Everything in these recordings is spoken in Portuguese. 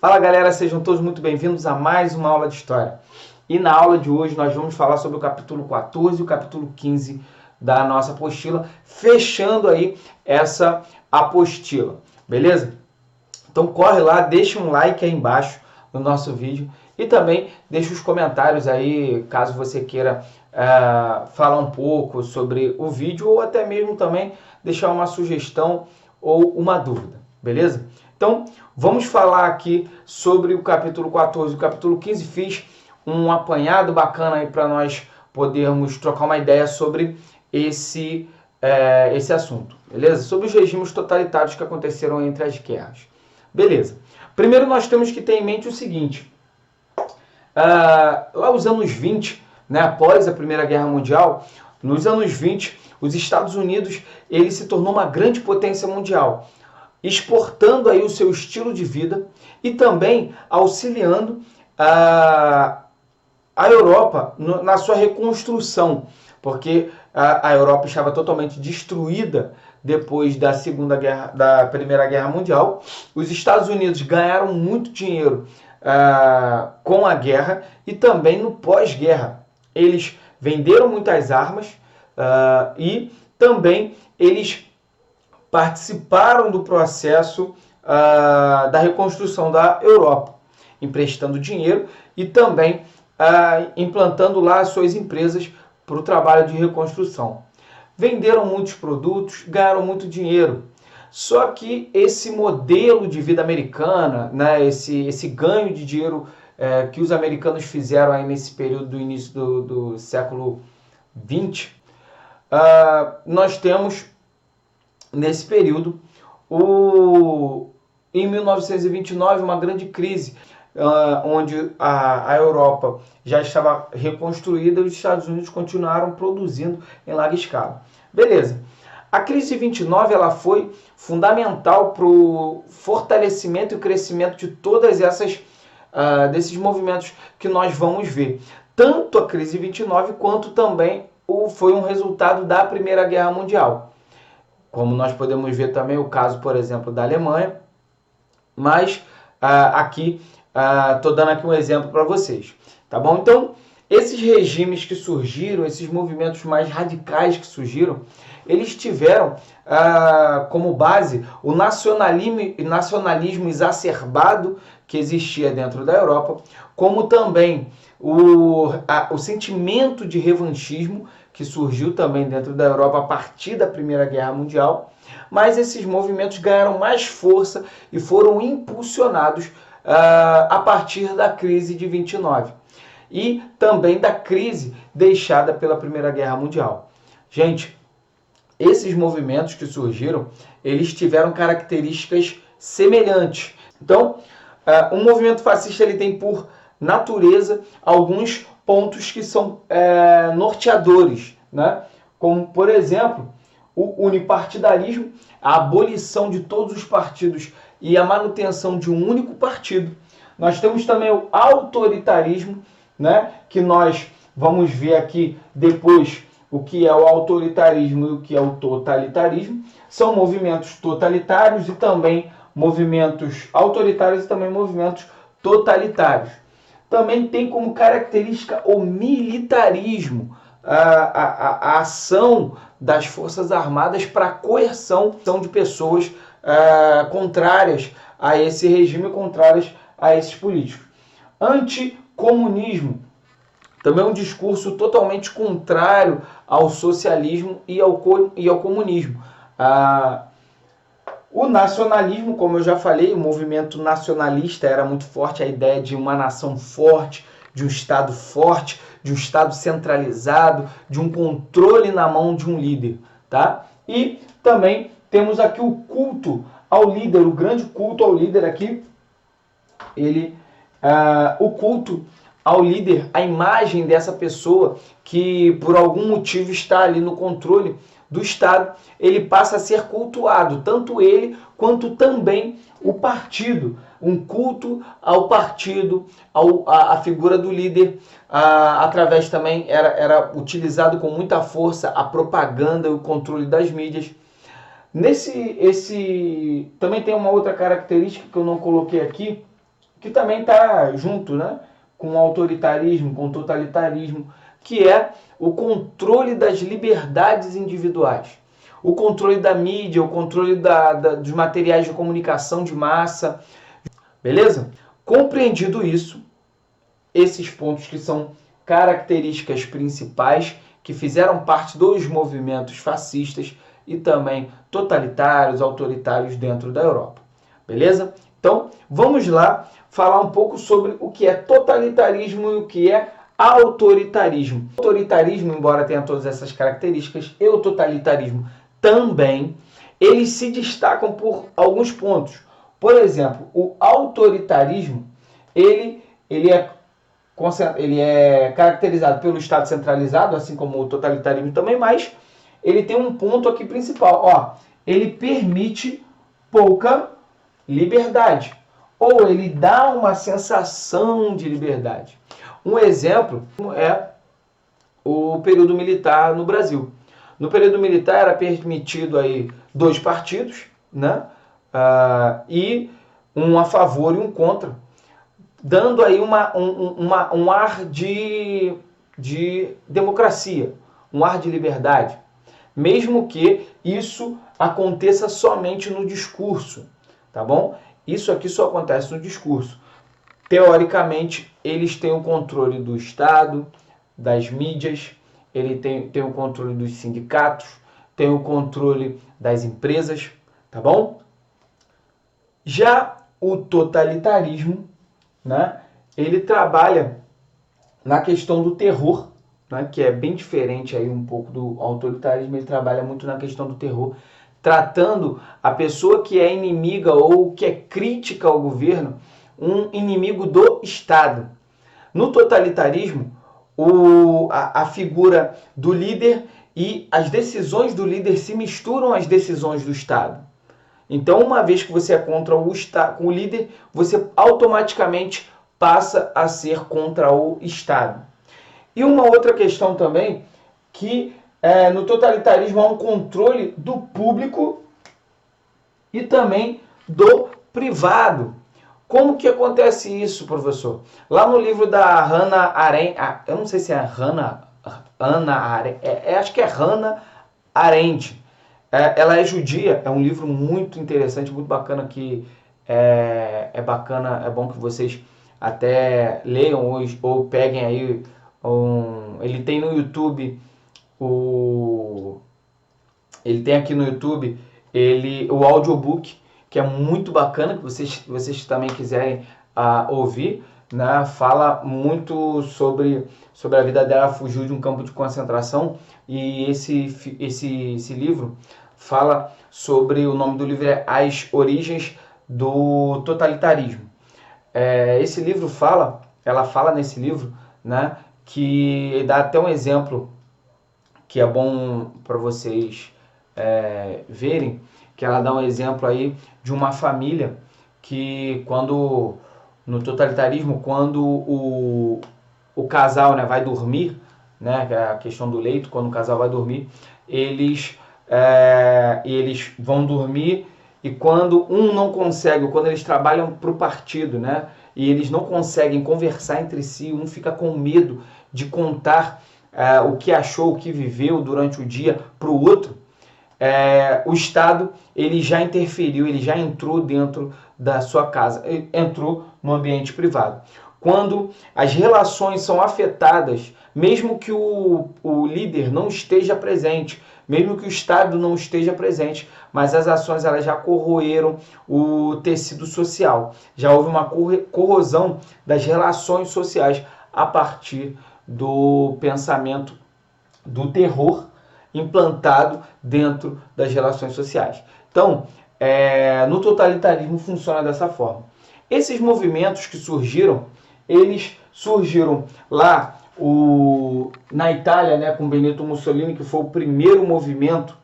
Fala galera, sejam todos muito bem-vindos a mais uma aula de História. E na aula de hoje nós vamos falar sobre o capítulo 14 e o capítulo 15 da nossa apostila, fechando aí essa apostila, beleza? Então corre lá, deixa um like aí embaixo no nosso vídeo e também deixa os comentários aí, caso você queira falar um pouco sobre o vídeo ou até mesmo também deixar uma sugestão ou uma dúvida, beleza? Então, vamos falar aqui sobre o capítulo 14 e o capítulo 15. Fiz um apanhado bacana aí para nós podermos trocar uma ideia sobre esse assunto, beleza? Sobre os regimes totalitários que aconteceram entre as guerras. Beleza. Primeiro nós temos que ter em mente o seguinte. Lá nos anos 20, né, após a Primeira Guerra Mundial, nos anos 20, os Estados Unidos ele se tornou uma grande potência mundial, exportando aí o seu estilo de vida e também auxiliando a Europa na sua reconstrução, porque a Europa estava totalmente destruída depois da Primeira Guerra Mundial. Os Estados Unidos ganharam muito dinheiro com a guerra e também no pós-guerra. Eles venderam muitas armas e também eles participaram do processo da reconstrução da Europa, emprestando dinheiro e também implantando lá as suas empresas para o trabalho de reconstrução. Venderam muitos produtos, ganharam muito dinheiro. Só que esse modelo de vida americana, né, esse ganho de dinheiro que os americanos fizeram aí nesse período do início do século XX, nós temos nesse período, em 1929, uma grande crise, onde a Europa já estava reconstruída e os Estados Unidos continuaram produzindo em larga escala. Beleza. A crise de 29 ela foi fundamental para o fortalecimento e crescimento de todas desses movimentos que nós vamos ver. Tanto a crise de 29 quanto também foi um resultado da Primeira Guerra Mundial. Como nós podemos ver também o caso, por exemplo, da Alemanha. Mas aqui, estou dando aqui um exemplo para vocês. Tá bom? Então, esses regimes que surgiram, esses movimentos mais radicais que surgiram, eles tiveram como base o nacionalismo exacerbado que existia dentro da Europa, como também o sentimento de revanchismo que surgiu também dentro da Europa a partir da Primeira Guerra Mundial, mas esses movimentos ganharam mais força e foram impulsionados a partir da crise de 29 e também da crise deixada pela Primeira Guerra Mundial. Gente, esses movimentos que surgiram, eles tiveram características semelhantes. Então, o movimento fascista ele tem por natureza alguns pontos que são norteadores, né? Como, por exemplo, o unipartidarismo, a abolição de todos os partidos e a manutenção de um único partido. Nós temos também o autoritarismo, né? Que nós vamos ver aqui depois o que é o autoritarismo e o que é o totalitarismo. São movimentos totalitários e também movimentos autoritários e também movimentos totalitários. Também tem como característica o militarismo, a ação das Forças Armadas para a coerção de pessoas contrárias a esse regime, contrárias a esses políticos. Anticomunismo, também um discurso totalmente contrário ao socialismo e ao comunismo. O nacionalismo, como eu já falei, o movimento nacionalista era muito forte, a ideia de uma nação forte, de um Estado forte, de um Estado centralizado, de um controle na mão de um líder. Tá? E também temos aqui o culto ao líder, o grande culto ao líder aqui, o culto ao líder, a imagem dessa pessoa que por algum motivo está ali no controle do Estado, ele passa a ser cultuado, tanto ele quanto também o partido. Um culto ao partido, à figura do líder, através também era utilizado com muita força a propaganda e o controle das mídias. Também tem uma outra característica que eu não coloquei aqui, que também está junto, né, com o autoritarismo, com o totalitarismo, que é o controle das liberdades individuais. O controle da mídia, o controle dos materiais de comunicação de massa. Beleza? Compreendido isso, esses pontos que são características principais que fizeram parte dos movimentos fascistas e também totalitários, autoritários dentro da Europa. Beleza? Então, vamos lá falar um pouco sobre o que é totalitarismo e o que é autoritarismo. O autoritarismo, embora tenha todas essas características, e o totalitarismo também, eles se destacam por alguns pontos. Por exemplo, o autoritarismo, ele é caracterizado pelo Estado centralizado, assim como o totalitarismo também, mas ele tem um ponto aqui principal. Ó, ele permite pouca liberdade, ou ele dá uma sensação de liberdade. Um exemplo é o período militar no Brasil. No período militar era permitido aí 2 partidos, né? E um a favor e um contra, dando aí um ar de democracia, um ar de liberdade, mesmo que isso aconteça somente no discurso, tá bom? Isso aqui só acontece no discurso. Teoricamente, eles têm o controle do Estado, das mídias, ele tem o controle dos sindicatos, tem o controle das empresas, tá bom? Já o totalitarismo, né, ele trabalha na questão do terror, né, que é bem diferente aí um pouco do autoritarismo. Ele trabalha muito na questão do terror, tratando a pessoa que é inimiga ou que é crítica ao governo um inimigo do Estado. No totalitarismo, a figura do líder e as decisões do líder se misturam às decisões do Estado. Então, uma vez que você é contra o líder, você automaticamente passa a ser contra o Estado. E uma outra questão também, que no totalitarismo há um controle do público e também do privado. Como que acontece isso, professor? Lá no livro da Hannah Arendt, eu não sei se é Hannah Arendt, acho que é Hannah Arendt. Ela é judia, é um livro muito interessante, muito bacana, que é bacana, é bom que vocês até leiam hoje, ou peguem aí, ele tem no YouTube, ele tem aqui no YouTube o audiobook, que é muito bacana, que vocês também quiserem ouvir, né? Fala muito sobre a vida dela, fugiu de um campo de concentração, e esse livro fala sobre, o nome do livro é As Origens do Totalitarismo. Esse livro ela fala nesse livro, né, que dá até um exemplo que é bom para vocês verem, que ela dá um exemplo aí de uma família que no totalitarismo, quando o casal, né, vai dormir, né, que é a questão do leito, quando o casal vai dormir, eles vão dormir, e quando um não consegue, quando eles trabalham para o partido, né, e eles não conseguem conversar entre si, um fica com medo de contar o que achou, o que viveu durante o dia para o outro, o Estado ele já interferiu, ele já entrou dentro da sua casa, entrou no ambiente privado. Quando as relações são afetadas, mesmo que o líder não esteja presente, mesmo que o Estado não esteja presente, mas as ações elas já corroeram o tecido social, já houve uma corrosão das relações sociais a partir do pensamento do terror implantado dentro das relações sociais. Então, no totalitarismo funciona dessa forma. Esses movimentos que surgiram, eles surgiram lá na Itália, né, com Benito Mussolini, que foi o primeiro movimento,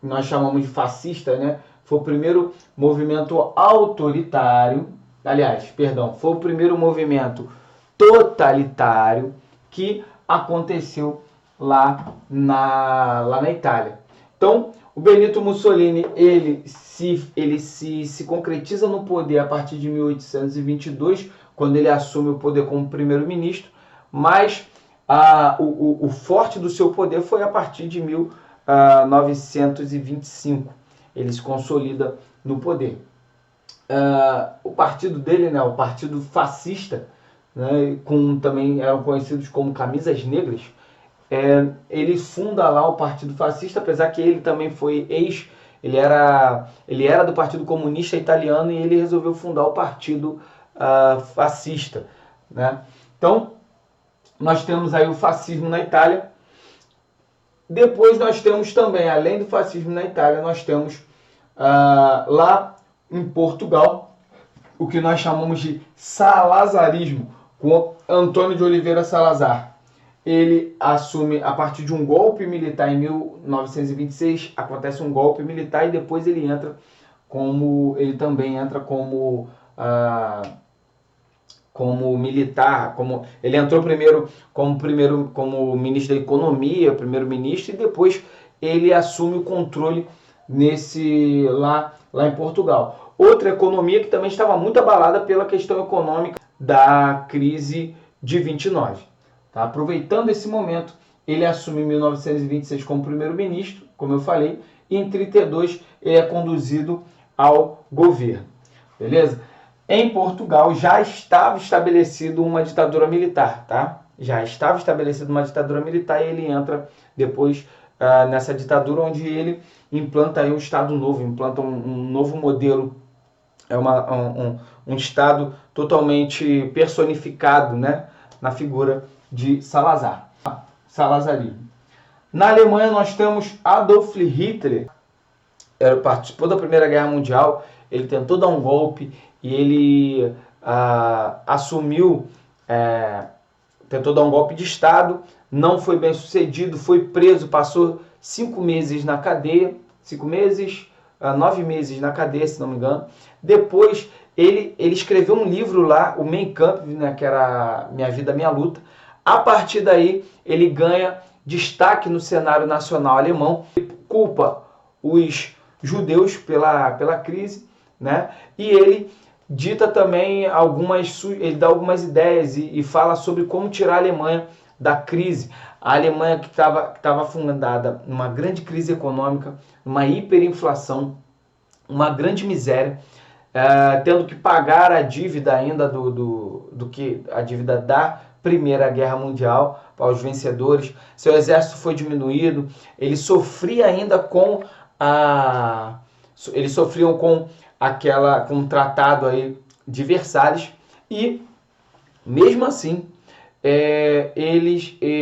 nós chamamos de fascista, né? Foi o primeiro movimento autoritário, foi o primeiro movimento totalitário que aconteceu lá na Itália. Então, O Benito Mussolini, ele se concretiza no poder a partir de 1822, quando ele assume o poder como primeiro-ministro, mas o forte do seu poder foi a partir de 1925. Ele se consolida no poder. O partido dele, né, o Partido Fascista, né, também eram conhecidos como Camisas Negras, ele funda lá o Partido Fascista, apesar que ele também foi ele era do Partido Comunista Italiano, e ele resolveu fundar o Partido Fascista, né? Então, nós temos aí o fascismo na Itália. Depois nós temos também, além do fascismo na Itália, nós temos lá em Portugal o que nós chamamos de salazarismo, com Antônio de Oliveira Salazar. Ele assume a partir de um golpe militar em 1926, acontece um golpe militar, e depois ele também entra como militar, ele entrou primeiro como ministro da Economia, primeiro-ministro, e depois ele assume o controle lá em Portugal. Outra economia que também estava muito abalada pela questão econômica da crise de 29. Tá? Aproveitando esse momento, ele assume em 1926 como primeiro-ministro, como eu falei, e em 1932 ele é conduzido ao governo. Beleza? Em Portugal já estava estabelecida uma ditadura militar, tá? Já estava estabelecida uma ditadura militar, e ele entra depois nessa ditadura, onde ele implanta aí um Estado novo, implanta um novo modelo, um Estado totalmente personificado, né, na figura de Salazar, salazarismo. Na Alemanha nós temos Adolf Hitler, participou da Primeira Guerra Mundial, ele tentou dar um golpe, e ele tentou dar um golpe de Estado, não foi bem sucedido, foi preso, passou 5 meses na cadeia, 9 meses na cadeia, se não me engano. Depois ele escreveu um livro lá, o Mein Kampf, né, que era Minha Vida, Minha Luta. A partir daí ele ganha destaque no cenário nacional alemão, culpa os judeus pela crise, né, e ele dita também ele dá algumas ideias e fala sobre como tirar a Alemanha da crise. A Alemanha que estava fundada numa grande crise econômica, uma hiperinflação, uma grande miséria, tendo que pagar a dívida ainda a dívida da Primeira Guerra Mundial para os vencedores. Seu exército foi diminuído, eles sofriam ainda com com o tratado aí de Versalhes, e mesmo assim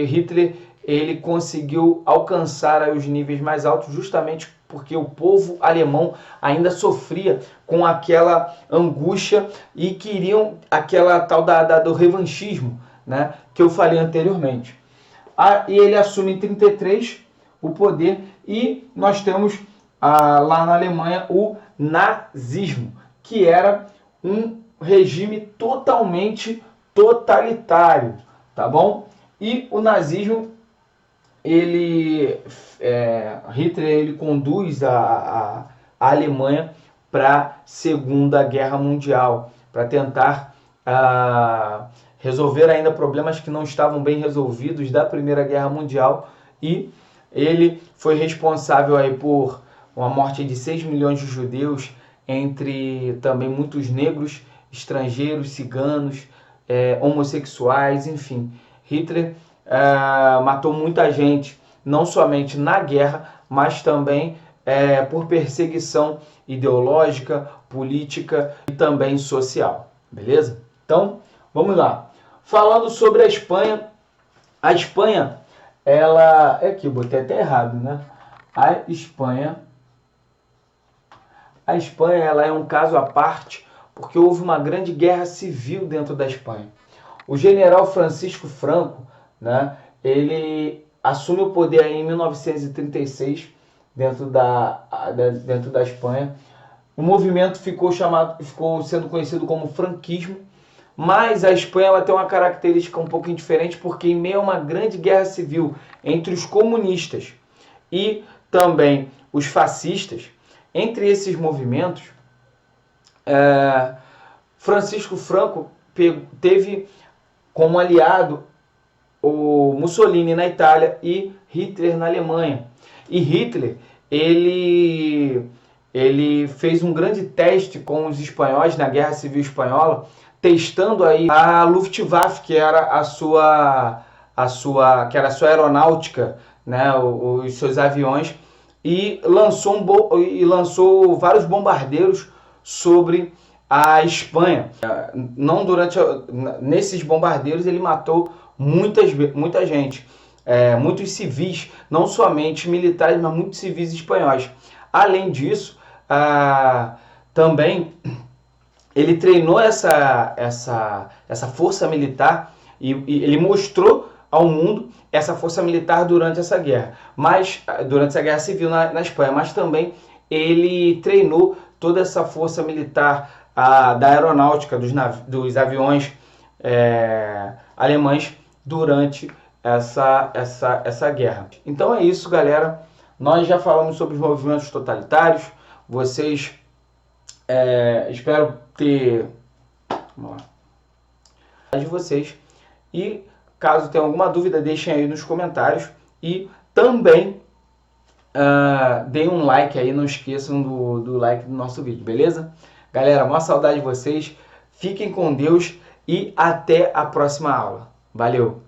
Hitler ele conseguiu alcançar aí os níveis mais altos, justamente porque o povo alemão ainda sofria com aquela angústia e queriam aquela tal do revanchismo, né, que eu falei anteriormente. E ele assume em 1933 o poder, e nós temos lá na Alemanha o nazismo, que era um regime totalmente totalitário, tá bom? E o nazismo, Hitler ele conduz a Alemanha para a Segunda Guerra Mundial, para tentar resolver ainda problemas que não estavam bem resolvidos da Primeira Guerra Mundial, e ele foi responsável aí por uma morte de 6 milhões de judeus, entre também muitos negros, estrangeiros, ciganos, homossexuais, enfim. Hitler matou muita gente, não somente na guerra, mas também por perseguição ideológica, política e também social. Beleza? Então, vamos lá. Falando sobre a Espanha, ela... Aqui, eu botei até errado, né? A Espanha ela é um caso à parte, porque houve uma grande guerra civil dentro da Espanha. O general Francisco Franco, né, ele assume o poder em 1936 dentro da Espanha. O movimento ficou sendo conhecido como franquismo, mas a Espanha ela tem uma característica um pouquinho diferente, porque em meio a uma grande guerra civil entre os comunistas e também os fascistas. Entre esses movimentos, Francisco Franco teve como aliado o Mussolini na Itália e Hitler na Alemanha. E Hitler, ele fez um grande teste com os espanhóis na Guerra Civil Espanhola, testando aí a Luftwaffe, que era a sua aeronáutica, né, os seus aviões, e lançou vários bombardeiros sobre a Espanha. Nesses bombardeiros ele matou muita gente, muitos civis, não somente militares, mas muitos civis espanhóis. Além disso, também ele treinou essa força militar e ele mostrou ao mundo essa força militar durante essa guerra, durante essa guerra civil na Espanha, mas também ele treinou toda essa força militar da aeronáutica, dos aviões alemães durante essa guerra. Então é isso, galera. Nós já falamos sobre os movimentos totalitários. Vocês, espero ter de vocês. E caso tenham alguma dúvida, deixem aí nos comentários. E também deem um like aí, não esqueçam do like do nosso vídeo, beleza? Galera, uma saudade de vocês. Fiquem com Deus e até a próxima aula. Valeu!